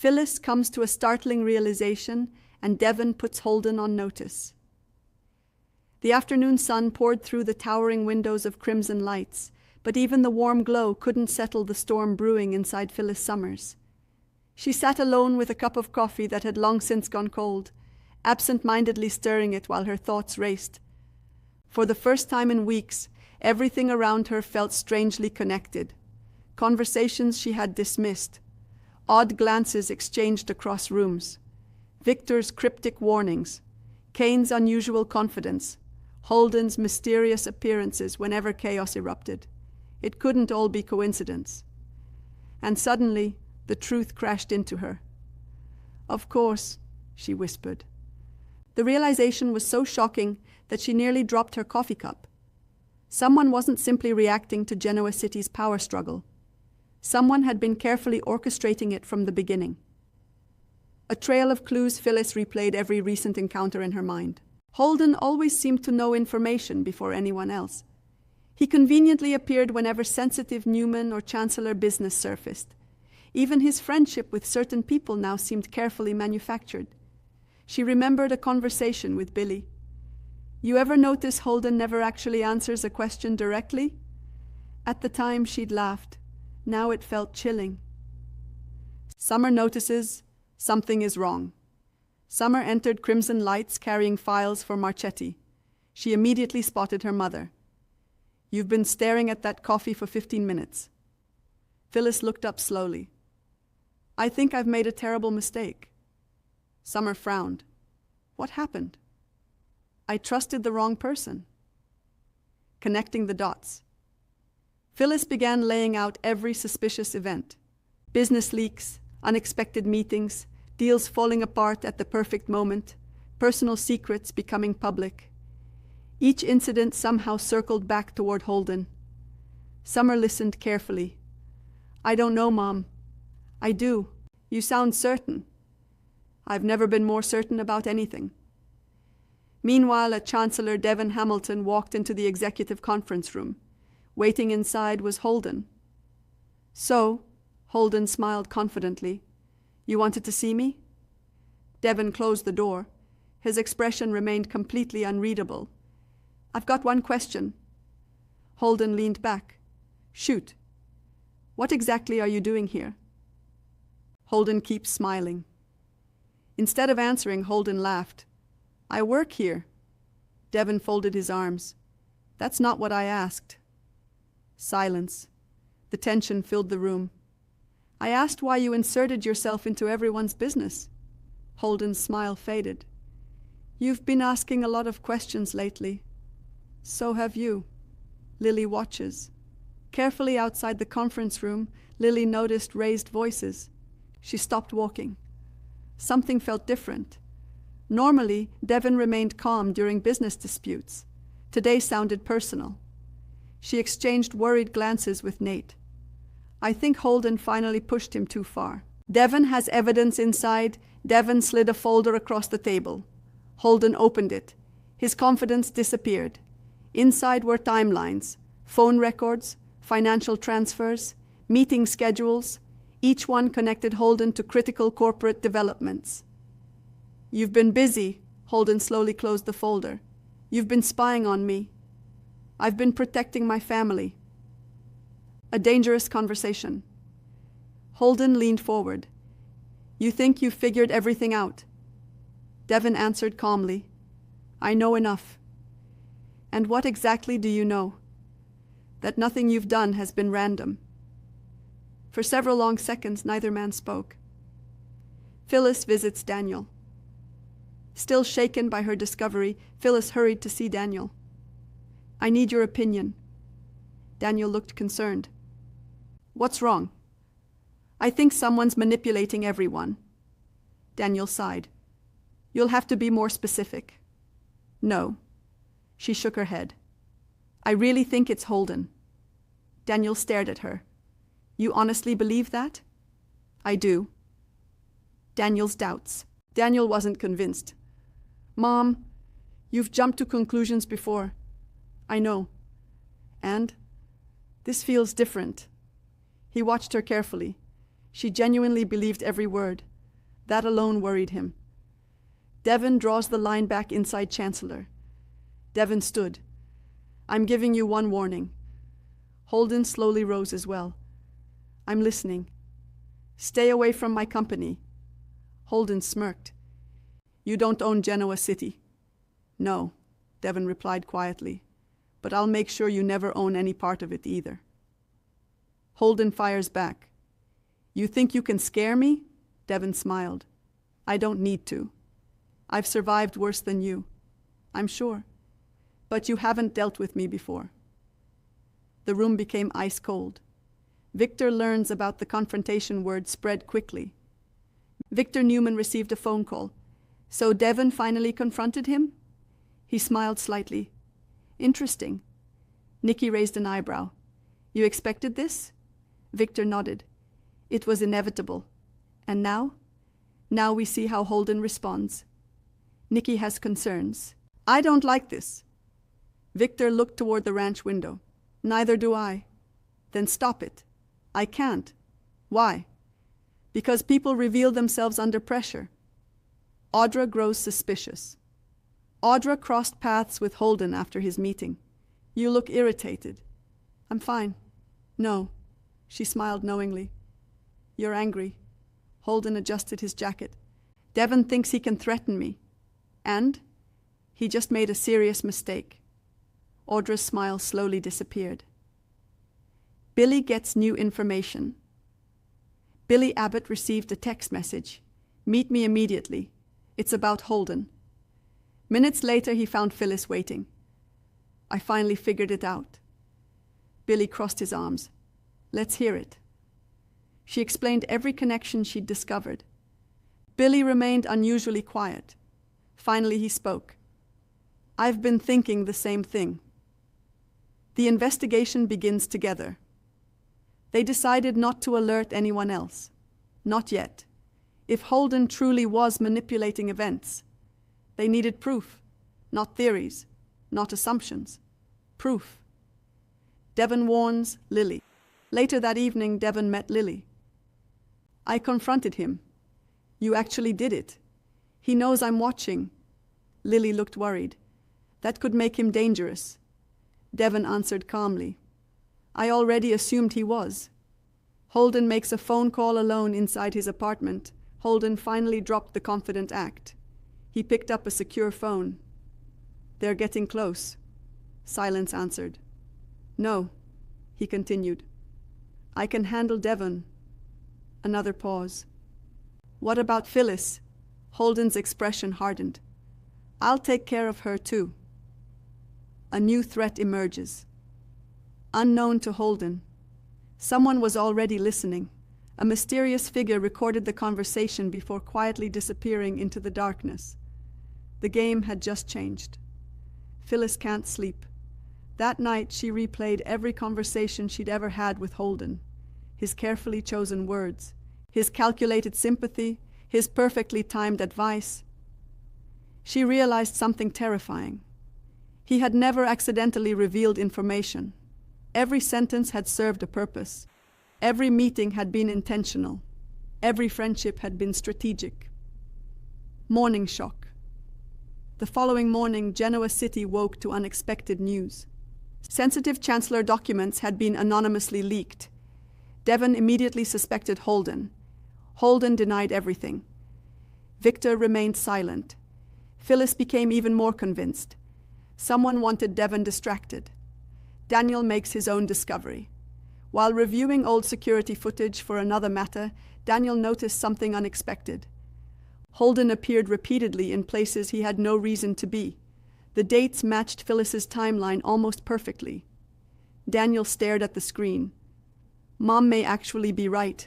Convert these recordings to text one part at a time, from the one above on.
Phyllis comes to a startling realization, and Devon puts Holden on notice. The afternoon sun poured through the towering windows of crimson lights, but even the warm glow couldn't settle the storm brewing inside Phyllis Summers. She sat alone with a cup of coffee that had long since gone cold, absent-mindedly stirring it while her thoughts raced. For the first time in weeks, everything around her felt strangely connected. Conversations she had dismissed, odd glances exchanged across rooms, Victor's cryptic warnings, Kane's unusual confidence, Holden's mysterious appearances whenever chaos erupted. It couldn't all be coincidence. And suddenly, the truth crashed into her. "Of course," she whispered. The realization was so shocking that she nearly dropped her coffee cup. Someone wasn't simply reacting to Genoa City's power struggle. Someone had been carefully orchestrating it from the beginning. A trail of clues, Phyllis replayed every recent encounter in her mind. Holden always seemed to know information before anyone else. He conveniently appeared whenever sensitive Newman or Chancellor business surfaced. Even his friendship with certain people now seemed carefully manufactured. She remembered a conversation with Billy. "You ever notice Holden never actually answers a question directly?" At the time she'd laughed. Now it felt chilling. Summer notices something is wrong. Summer entered Crimson Lights carrying files for Marchetti. She immediately spotted her mother. "You've been staring at that coffee for 15 minutes. Phyllis looked up slowly. "I think I've made a terrible mistake." Summer frowned. "What happened?" "I trusted the wrong person." Connecting the dots. Phyllis began laying out every suspicious event. Business leaks, unexpected meetings, deals falling apart at the perfect moment, personal secrets becoming public. Each incident somehow circled back toward Holden. Summer listened carefully. "I don't know, Mom." "I do. You sound certain." "I've never been more certain about anything." Meanwhile, Chancellor Devon Hamilton walked into the executive conference room. Waiting inside was Holden. "So," Holden smiled confidently, "you wanted to see me?" Devon closed the door. His expression remained completely unreadable. "I've got one question." Holden leaned back. "Shoot. What exactly are you doing here?" Holden keeps smiling. Instead of answering, Holden laughed. "I work here." Devon folded his arms. "That's not what I asked." Silence. The tension filled the room. "I asked why you inserted yourself into everyone's business." Holden's smile faded. "You've been asking a lot of questions lately." "So have you." Lily watches. Carefully outside the conference room, Lily noticed raised voices. She stopped walking. Something felt different. Normally, Devon remained calm during business disputes. Today sounded personal. She exchanged worried glances with Nate. "I think Holden finally pushed him too far." "Devon has evidence inside." Devon slid a folder across the table. Holden opened it. His confidence disappeared. Inside were timelines, phone records, financial transfers, meeting schedules. Each one connected Holden to critical corporate developments. "You've been busy." Holden slowly closed the folder. "You've been spying on me." "I've been protecting my family." A dangerous conversation. Holden leaned forward. "You think you've figured everything out?" Devon answered calmly. "I know enough." "And what exactly do you know?" "That nothing you've done has been random." For several long seconds, neither man spoke. Phyllis visits Daniel. Still shaken by her discovery, Phyllis hurried to see Daniel. "I need your opinion." Daniel looked concerned. "What's wrong?" "I think someone's manipulating everyone." Daniel sighed. "You'll have to be more specific." "No." She shook her head. "I really think it's Holden." Daniel stared at her. "You honestly believe that?" "I do." Daniel's doubts. Daniel wasn't convinced. "Mom, you've jumped to conclusions before." "I know. And this feels different." He watched her carefully. She genuinely believed every word. That alone worried him. Devon draws the line back inside Chancellor. Devon stood. I'm giving you one warning. Holden slowly rose as well. I'm listening. Stay away from my company. Holden smirked. You don't own Genoa City. No, Devon replied quietly, but I'll make sure you never own any part of it either. Holden fires back. You think you can scare me? Devon smiled. I don't need to. I've survived worse than you, I'm sure. But you haven't dealt with me before. The room became ice cold. Victor learns about the confrontation word spread quickly. Victor Newman received a phone call. So Devon finally confronted him? He smiled slightly. Interesting. Nikki raised an eyebrow. You expected this? Victor nodded. It was inevitable. And now? Now we see how Holden responds. Nikki has concerns. I don't like this. Victor looked toward the ranch window. Neither do I. Then stop it. I can't. Why? Because people reveal themselves under pressure. Audra grows suspicious. Audra crossed paths with Holden after his meeting. You look irritated. I'm fine. No. She smiled knowingly. You're angry. Holden adjusted his jacket. Devon thinks he can threaten me. And? He just made a serious mistake. Audra's smile slowly disappeared. Billy gets new information. Billy Abbott received a text message. Meet me immediately. It's about Holden. Minutes later, he found Phyllis waiting. I finally figured it out. Billy crossed his arms. Let's hear it. She explained every connection she'd discovered. Billy remained unusually quiet. Finally, he spoke. I've been thinking the same thing. The investigation begins together. They decided not to alert anyone else. Not yet. If Holden truly was manipulating events, they needed proof, not theories, not assumptions. Proof. Devon warns Lily. Later that evening, Devon met Lily. I confronted him. You actually did it. He knows I'm watching. Lily looked worried. That could make him dangerous. Devon answered calmly. I already assumed he was. Holden makes a phone call alone inside his apartment. Holden finally dropped the confident act. He picked up a secure phone. They're getting close. Silence answered. No, he continued. I can handle Devon. Another pause. What about Phyllis? Holden's expression hardened. I'll take care of her too. A new threat emerges. Unknown to Holden. Someone was already listening. A mysterious figure recorded the conversation before quietly disappearing into the darkness. The game had just changed. Phyllis can't sleep. That night she replayed every conversation she'd ever had with Holden. His carefully chosen words, his calculated sympathy, his perfectly timed advice. She realized something terrifying. He had never accidentally revealed information. Every sentence had served a purpose. Every meeting had been intentional. Every friendship had been strategic. Morning shock. The following morning, Genoa City woke to unexpected news. Sensitive Chancellor documents had been anonymously leaked. Devon immediately suspected Holden. Holden denied everything. Victor remained silent. Phyllis became even more convinced. Someone wanted Devon distracted. Daniel makes his own discovery. While reviewing old security footage for another matter, Daniel noticed something unexpected. Holden appeared repeatedly in places he had no reason to be. The dates matched Phyllis's timeline almost perfectly. Daniel stared at the screen. Mom may actually be right.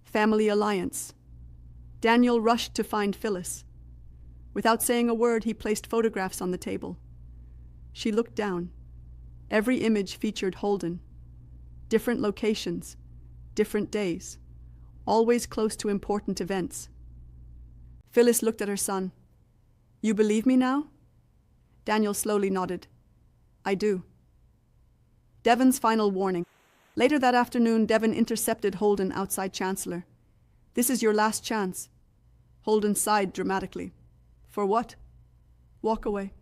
Family alliance. Daniel rushed to find Phyllis. Without saying a word, he placed photographs on the table. She looked down. Every image featured Holden. Different locations, different days, always close to important events. Phyllis looked at her son. You believe me now? Daniel slowly nodded. I do. Devon's final warning. Later that afternoon, Devon intercepted Holden outside Chancellor. This is your last chance. Holden sighed dramatically. For what? Walk away.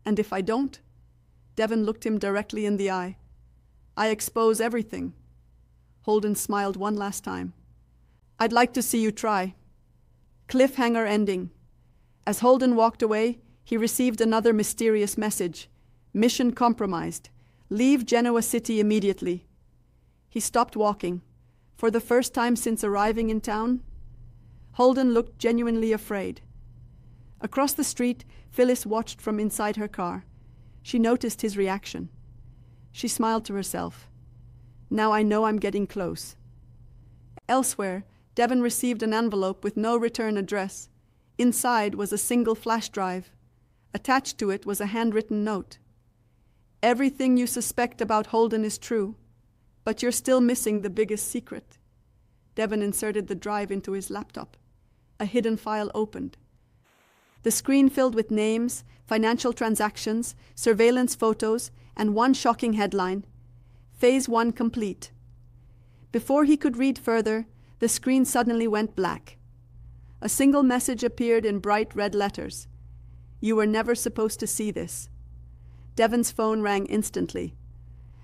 And if I don't? Devon looked him directly in the eye. I expose everything. Holden smiled one last time. I'd like to see you try. Cliffhanger ending. As Holden walked away, he received another mysterious message. Mission compromised. Leave Genoa City immediately. He stopped walking. For the first time since arriving in town, Holden looked genuinely afraid. Across the street, Phyllis watched from inside her car. She noticed his reaction. She smiled to herself. Now I know I'm getting close. Elsewhere, Devon received an envelope with no return address. Inside was a single flash drive. Attached to it was a handwritten note. Everything you suspect about Holden is true, but you're still missing the biggest secret. Devon inserted the drive into his laptop. A hidden file opened. The screen filled with names, financial transactions, surveillance photos, and one shocking headline: Phase 1 complete. Before he could read further, the screen suddenly went black. A single message appeared in bright red letters. You were never supposed to see this. Devon's phone rang instantly.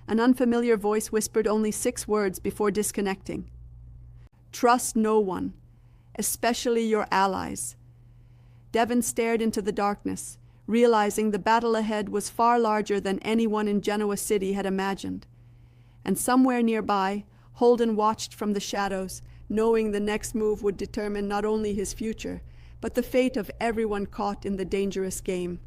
An unfamiliar voice whispered only 6 words before disconnecting. Trust no one, especially your allies. Devon stared into the darkness, realizing the battle ahead was far larger than anyone in Genoa City had imagined. And somewhere nearby, Holden watched from the shadows, knowing the next move would determine not only his future, but the fate of everyone caught in the dangerous game.